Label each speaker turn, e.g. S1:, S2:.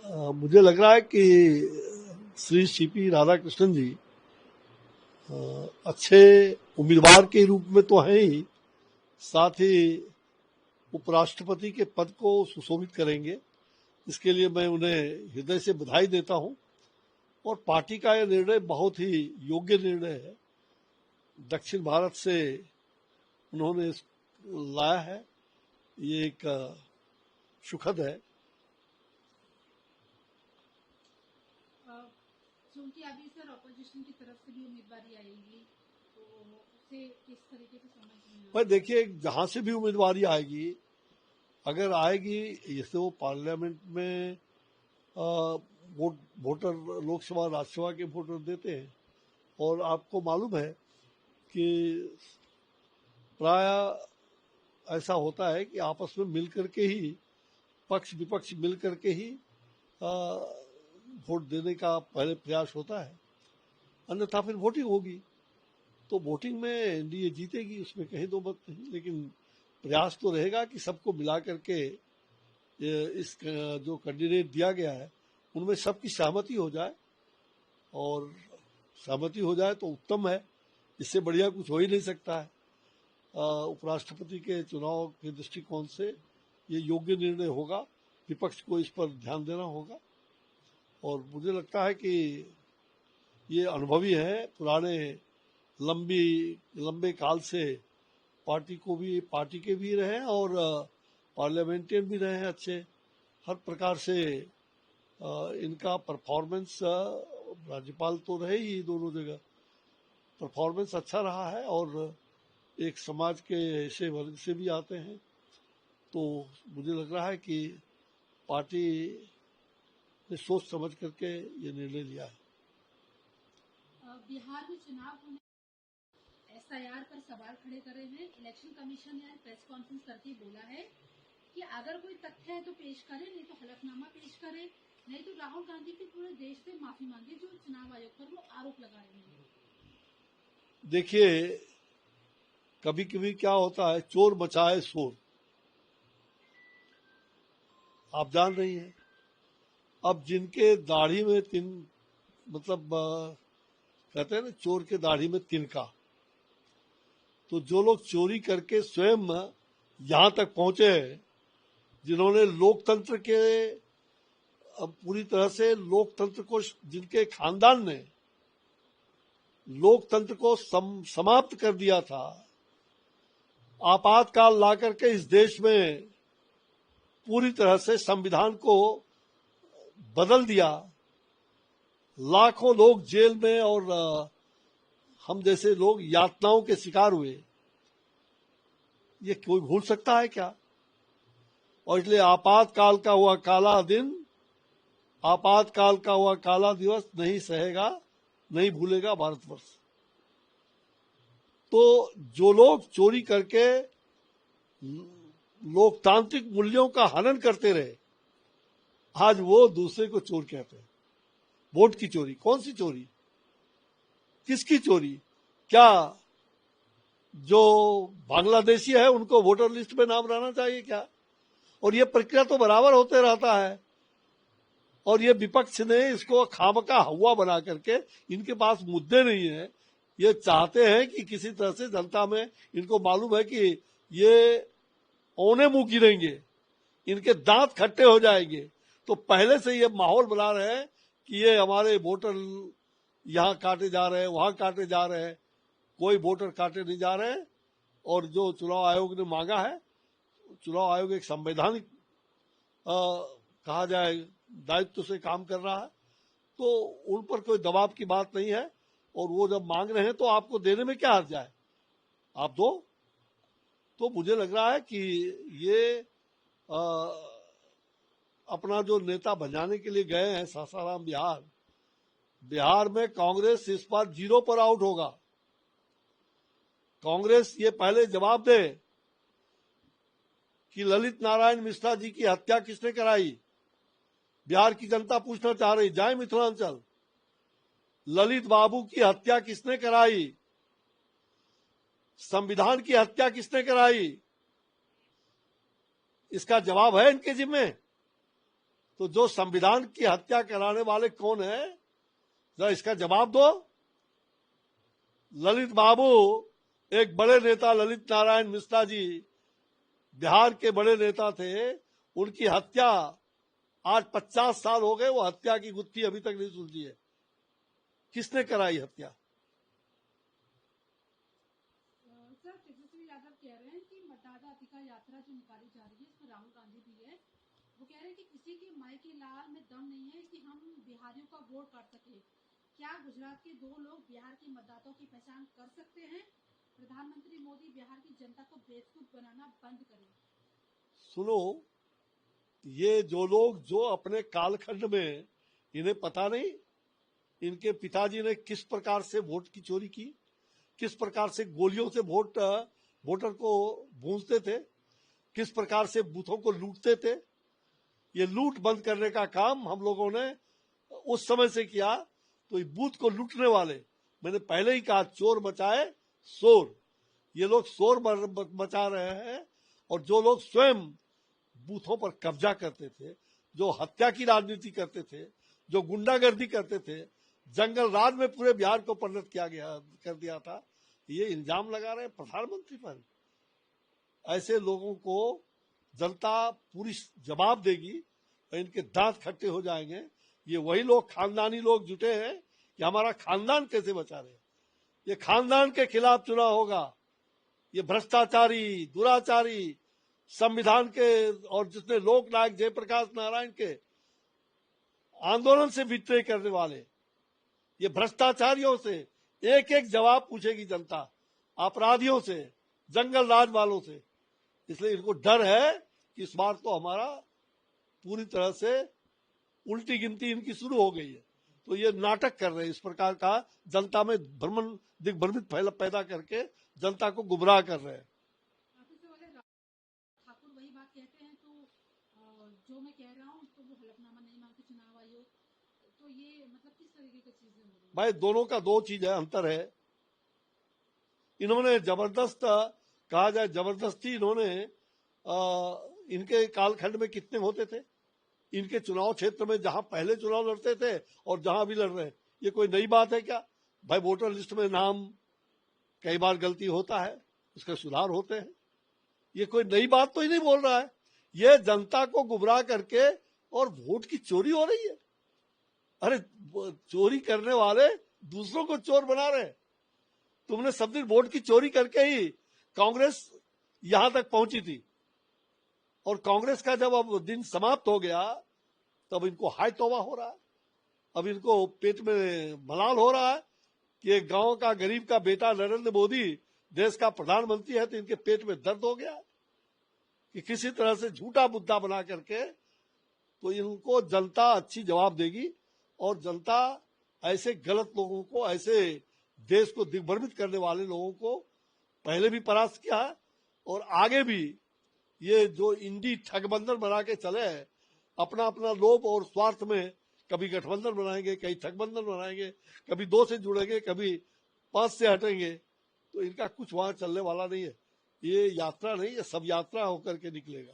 S1: मुझे लग रहा है कि श्री सीपी राधाकृष्णन जी अच्छे उम्मीदवार के रूप में तो हैं ही, साथ ही उपराष्ट्रपति के पद को सुशोभित करेंगे। इसके लिए मैं उन्हें हृदय से बधाई देता हूं और पार्टी का यह निर्णय बहुत ही योग्य निर्णय है। दक्षिण भारत से उन्होंने लाया है, ये एक सुखद है।
S2: क्योंकि अभी सर ऑपोजिशन की तरफ से भी उम्मीदवारी आएगी, तो उसे किस तरीके से समझ
S1: भाई देखिए, जहां से भी उम्मीदवारी आएगी, अगर आएगी, जैसे वो पार्लियामेंट में वोटर लोकसभा राज्यसभा के वोटर देते हैं, और आपको मालूम है कि प्राय ऐसा होता है कि आपस में मिलकर के ही, पक्ष विपक्ष मिलकर के ही वोट देने का पहले प्रयास होता है, अन्यथा फिर वोटिंग होगी। तो वोटिंग में एनडीए जीतेगी, उसमें कहीं दो मत नहीं, लेकिन प्रयास तो रहेगा कि सबको मिला करके इस जो कैंडिडेट दिया गया है उनमें सबकी सहमति हो जाए, और सहमति हो जाए तो उत्तम है। इससे बढ़िया कुछ हो ही नहीं सकता है। उपराष्ट्रपति के चुनाव के दृष्टिकोण से ये योग्य निर्णय होगा, विपक्ष को इस पर ध्यान देना होगा। और मुझे लगता है कि ये अनुभवी है, पुराने लंबे काल से पार्टी के भी रहे और पार्लियामेंटियन भी रहे हैं अच्छे। हर प्रकार से इनका परफॉर्मेंस, राज्यपाल तो रहे ही दोनों जगह, परफॉर्मेंस अच्छा रहा है और एक समाज के ऐसे वर्ग से भी आते हैं। तो मुझे लग रहा है कि पार्टी ने सोच समझ करके ये निर्णय लिया है।
S2: बिहार में चुनाव होने एसआईआर पर सवाल खड़े करे हैं। इलेक्शन कमीशन ने प्रेस कॉन्फ्रेंस करके बोला है कि अगर कोई तथ्य है तो पेश करे, नहीं तो हलफनामा पेश करे, नहीं तो राहुल गांधी की पूरे देश से माफी मांगे जो चुनाव आयोग पर वो आरोप लगा रहे हैं।
S1: देखिए, कभी कभी क्या होता है, चोर मचाए शोर, आप जान रही हैं। अब जिनके दाढ़ी में कहते हैं ना, चोर के दाढ़ी में तिनका, तो जो लोग चोरी करके स्वयं यहां तक पहुंचे हैं, जिन्होंने लोकतंत्र के, अब पूरी तरह से लोकतंत्र को, जिनके खानदान ने लोकतंत्र को समाप्त कर दिया था, आपातकाल ला करके इस देश में पूरी तरह से संविधान को बदल दिया, लाखों लोग जेल में और हम जैसे लोग यातनाओं के शिकार हुए, ये कोई भूल सकता है क्या? और इसलिए आपातकाल का हुआ काला दिन, आपातकाल का हुआ काला दिवस नहीं सहेगा, नहीं भूलेगा भारतवर्ष। तो जो लोग चोरी करके लोकतांत्रिक मूल्यों का हनन करते रहे, आज वो दूसरे को चोर कहते हैं। वोट की चोरी, कौन सी चोरी, किसकी चोरी? क्या जो बांग्लादेशी है उनको वोटर लिस्ट में नाम रहना चाहिए क्या? और ये प्रक्रिया तो बराबर होते रहता है, और ये विपक्ष ने इसको खामका हवा बना करके, इनके पास मुद्दे नहीं है, ये चाहते हैं कि किसी तरह से जनता में, इनको मालूम है कि ये औने मुंह गिरेंगे, इनके दांत खट्टे हो जाएंगे, तो पहले से ये माहौल बना रहे हैं कि ये हमारे वोटर यहाँ काटे जा रहे हैं, वहां काटे जा रहे हैं। कोई वोटर काटे नहीं जा रहे हैं। और जो चुनाव आयोग ने मांगा है, चुनाव आयोग एक संवैधानिक कहा जाए दायित्व से काम कर रहा है, तो उन पर कोई दबाव की बात नहीं है। और वो जब मांग रहे हैं तो आपको देने में क्या हर्ज है, आप दो। तो मुझे लग रहा है कि ये अपना जो नेता बनाने के लिए गए हैं सासाराम बिहार में कांग्रेस इस बार 0 पर आउट होगा। कांग्रेस ये पहले जवाब दे कि ललित नारायण मिश्रा जी की हत्या किसने कराई। बिहार की जनता पूछना चाह रही, जाए मिथिलांचल, ललित बाबू की हत्या किसने कराई, संविधान की हत्या किसने कराई, इसका जवाब है इनके जिम्मे। तो जो संविधान की हत्या कराने वाले कौन है, जरा इसका जवाब दो। ललित बाबू एक बड़े नेता, ललित नारायण मिश्रा जी बिहार के बड़े नेता थे, उनकी हत्या आज 50 साल हो गए, वो हत्या की गुत्थी अभी तक नहीं सुलझी है। किसने कराई हत्या?
S2: सर तेजस्वी यादव कह रहे हैं कि मतदाता अधिकार यात्रा जो निकाली जा रही है इसमें राहुल गांधी भी है। वो कह रहे हैं कि किसी के माई के लाल में दम नहीं है कि हम बिहारियों का वोट काट सके। क्या गुजरात के 2 लोग बिहार के मतदाताओं की पहचान कर सकते हैं? प्रधानमंत्री मोदी बिहार की जनता को बेवकूफ बनाना बंद करें।
S1: सुनो, ये जो लोग जो अपने कालखंड में, इन्हें पता नहीं इनके पिताजी ने किस प्रकार से वोट की चोरी की, किस प्रकार से गोलियों से वोटर को भूंजते थे, किस प्रकार से बूथों को लूटते थे। ये लूट बंद करने का काम हम लोगों ने उस समय से किया। तो ये बूथ को लूटने वाले, मैंने पहले ही कहा, चोर मचाए शोर। ये लोग शोर मचा रहे हैं, और जो लोग स्वयं बूथों पर कब्जा करते थे, जो हत्या की राजनीति करते थे, जो गुंडागर्दी करते थे, जंगल राज में पूरे बिहार को परिणत कर दिया था, ये इल्जाम लगा रहे हैं प्रधानमंत्री पर। ऐसे लोगों को जनता पूरी जवाब देगी और इनके दांत खट्टे हो जाएंगे। ये वही लोग, खानदानी लोग जुटे हैं कि हमारा खानदान कैसे बचा रहे। ये खानदान के खिलाफ चुनाव होगा। ये भ्रष्टाचारी, दुराचारी, संविधान के और जितने लोकनायक जयप्रकाश नारायण के आंदोलन से विद्रोह करने वाले, ये भ्रष्टाचारियों से एक एक जवाब पूछेगी जनता, अपराधियों से, जंगल राज वालों से। इसलिए इनको डर है कि इस बार तो हमारा पूरी तरह से उल्टी गिनती इनकी शुरू हो गई है। तो ये नाटक कर रहे हैं, इस प्रकार का जनता में दिग्भ्रमित पैदा करके जनता को गुमराह कर रहे हैं।
S2: ठाकुर वही बात कहते हैं, तो जो मैं कह रहा हूँ तो वो हलफनामा नहीं मांगते चुनाव आयोग, तो ये मतलब किस तरीके की चीजें हो रही है?
S1: भाई दोनों का दो चीज है, अंतर है। इन्होंने जबरदस्त, कहा जाए जबरदस्ती, इन्होंने इनके कालखंड में कितने होते थे, इनके चुनाव क्षेत्र में जहां पहले चुनाव लड़ते थे और जहां अभी लड़ रहे हैं, ये कोई नई बात है क्या? भाई वोटर लिस्ट में नाम कई बार गलती होता है, उसके सुधार होते हैं। ये कोई नई बात तो ही नहीं बोल रहा है। ये जनता को गुमराह करके और वोट की चोरी हो रही है। अरे चोरी करने वाले दूसरों को चोर बना रहे। तुमने सब दिन वोट की चोरी करके ही कांग्रेस यहां तक पहुंची थी, और कांग्रेस का जब अब दिन समाप्त हो गया तब इनको हाय तौबा हो रहा है। अब इनको पेट में मलाल हो रहा है कि एक गांव का गरीब का बेटा नरेंद्र मोदी देश का प्रधानमंत्री है, तो इनके पेट में दर्द हो गया कि किसी तरह से झूठा मुद्दा बना करके तो इनको जनता अच्छी जवाब देगी। और जनता ऐसे गलत लोगों को, ऐसे देश को दिग्भ्रमित करने वाले लोगों को पहले भी परास्त किया है, और आगे भी ये जो इंडी ठगबंधन बना के चले हैं, अपना अपना लोभ और स्वार्थ में, कभी गठबंधन बनाएंगे, कहीं ठगबंधन बनाएंगे, कभी 2 से जुड़ेंगे, कभी 5 से हटेंगे, तो इनका कुछ वहां चलने वाला नहीं है। ये यात्रा नहीं, ये सब यात्रा होकर के निकलेगा।